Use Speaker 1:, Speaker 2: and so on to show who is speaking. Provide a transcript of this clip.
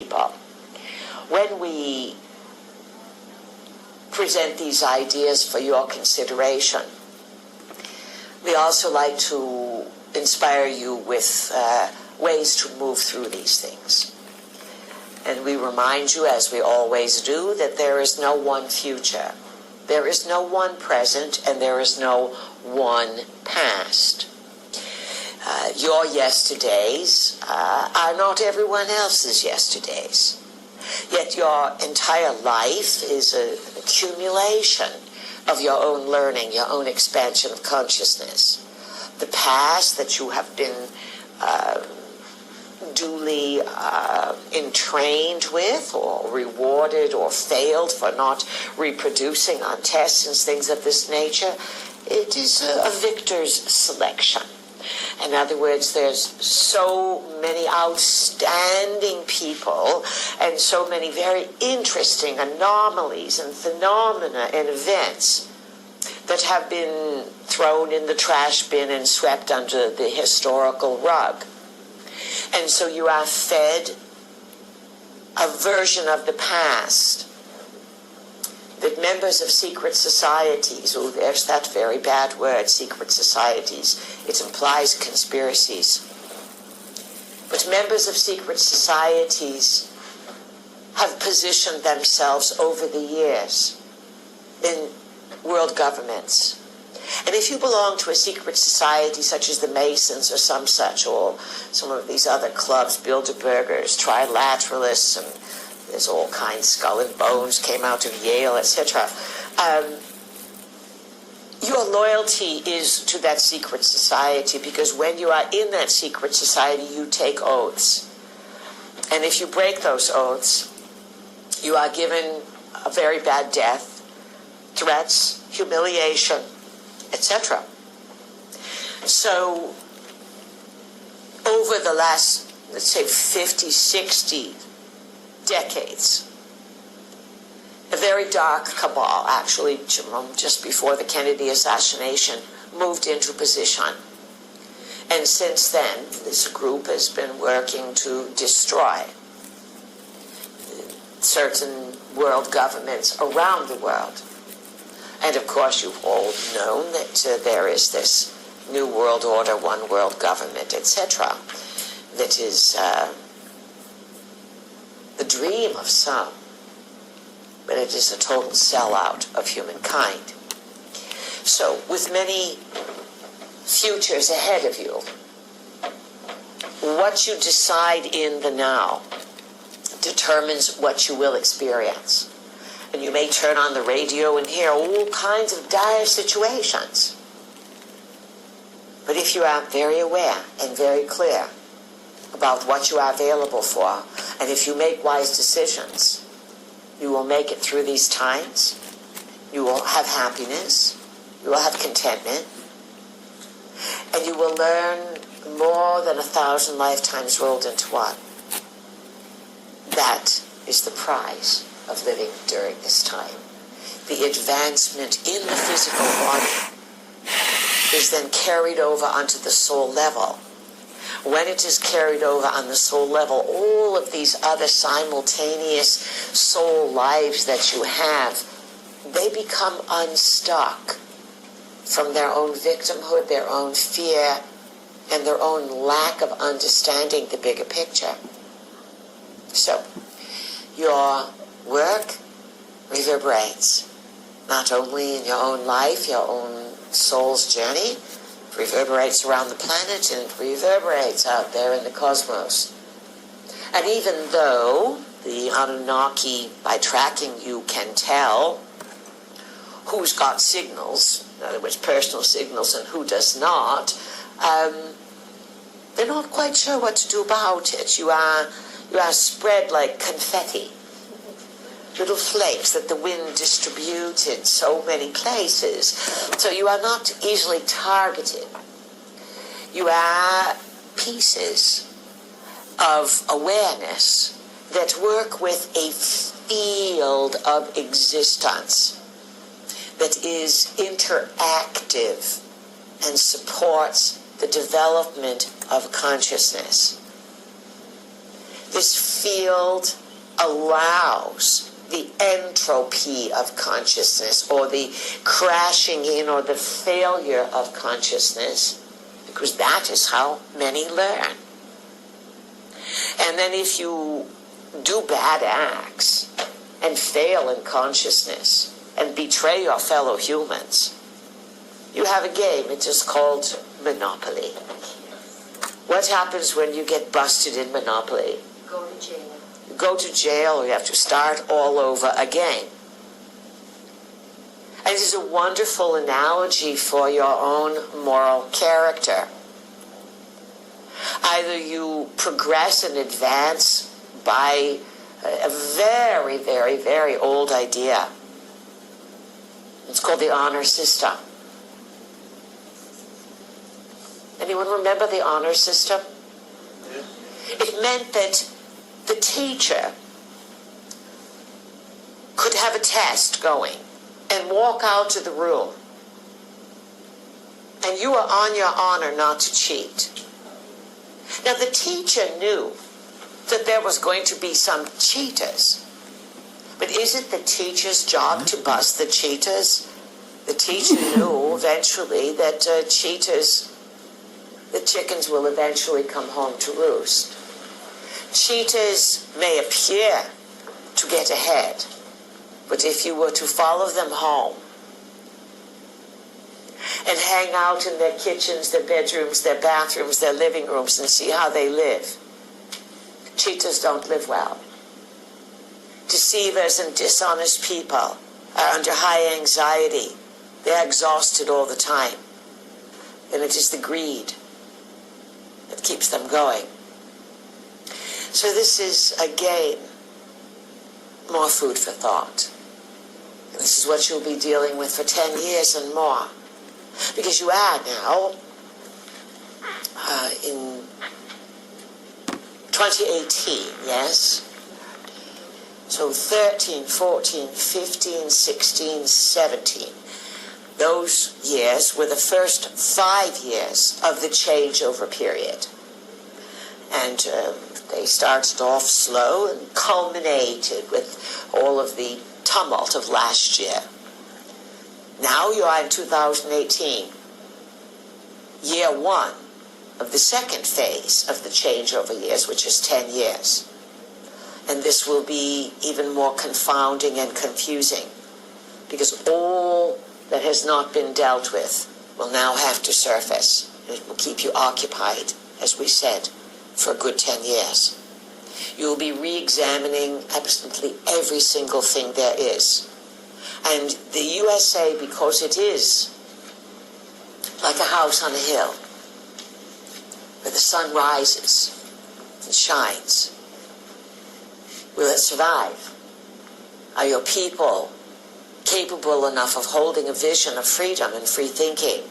Speaker 1: people. When we present these ideas for your consideration, we also like to inspire you with ways to move through these things. And we remind you, as we always do, that there is no one future. There is no one present, and there is no one past. Your yesterdays are not everyone else's yesterdays. Yet your entire life is an accumulation of your own learning, your own expansion of consciousness. The past that you have been duly entrained with, or rewarded or failed for not reproducing on tests and things of this nature, it is a victor's selection. In other words, there's so many outstanding people and so many very interesting anomalies and phenomena and events that have been thrown in the trash bin and swept under the historical rug. And so you are fed a version of the past that members of secret societies, oh, there's that very bad word, secret societies. It implies conspiracies. But members of secret societies have positioned themselves over the years in world governments. And if you belong to a secret society such as the Masons or some such, or some of these other clubs, Bilderbergers, Trilateralists, and there's all kinds, Skull and Bones came out of Yale, etc. Your loyalty is to that secret society, because when you are in that secret society, you take oaths. And if you break those oaths, you are given a very bad death, threats, humiliation, etc. So, over the last, let's say, 50, 60 decades, a very dark cabal, actually just before the Kennedy assassination, moved into position. And since then, this group has been working to destroy certain world governments around the world. And of course, you've all known that there is this New World Order, One World Government, etc., that is the dream of some, but it is a total sellout of humankind. So, with many futures ahead of you, what you decide in the now determines what you will experience. And you may turn on the radio and hear all kinds of dire situations. But if you are very aware and very clear about what you are available for, and if you make wise decisions, you will make it through these times. You will have happiness. You will have contentment. And you will learn more than 1,000 lifetimes rolled into one. That is the prize of living during this time. The advancement in the physical body is then carried over onto the soul level. When it is carried over on the soul level, all of these other simultaneous soul lives that you have, they become unstuck from their own victimhood, their own fear, and their own lack of understanding the bigger picture. So, your work reverberates, not only in your own life, your own soul's journey, it reverberates around the planet, and it reverberates out there in the cosmos. And even though the Anunnaki, by tracking you, can tell who's got signals, in other words, personal signals, and who does not, they're not quite sure what to do about it. You are spread like confetti, little flakes that the wind distributed so many places. So you are not easily targeted. You are pieces of awareness that work with a field of existence that is interactive and supports the development of consciousness. This field allows the entropy of consciousness, or the crashing in or the failure of consciousness, because that is how many learn. And then if you do bad acts and fail in consciousness and betray your fellow humans, you have a game. It is called Monopoly. What happens when you get busted in Monopoly?
Speaker 2: Go to jail.
Speaker 1: You go to jail, or you have to start all over again. And it is a wonderful analogy for your own moral character. Either you progress and advance by a very, very, very old idea. It's called the honor system. Anyone remember the honor system?
Speaker 3: Yeah.
Speaker 1: It meant that the teacher could have a test going and walk out of the room, and you are on your honor not to cheat. Now, the teacher knew that there was going to be some cheaters, but is it the teacher's job to bust the cheaters? The teacher knew eventually that cheaters, the chickens will eventually come home to roost. Cheaters may appear to get ahead, but if you were to follow them home and hang out in their kitchens, their bedrooms, their bathrooms, their living rooms, and see how they live, cheaters don't live well. Deceivers and dishonest people are under high anxiety. They're exhausted all the time. And it is the greed that keeps them going. So this is, again, more food for thought. And this is what you'll be dealing with for 10 years and more. Because you add now, in 2018, yes? So 13, 14, 15, 16, 17. Those years were the first 5 years of the changeover period. And they started off slow and culminated with all of the tumult of last year. Now you are in 2018, year 1 of the second phase of the changeover years, which is 10 years. And this will be even more confounding and confusing, because all that has not been dealt with will now have to surface, and it will keep you occupied, as we said, for a good 10 years. You will be re-examining absolutely every single thing there is. And the USA, because it is like a house on a hill, where the sun rises and shines, will it survive? Are your people capable enough of holding a vision of freedom and free thinking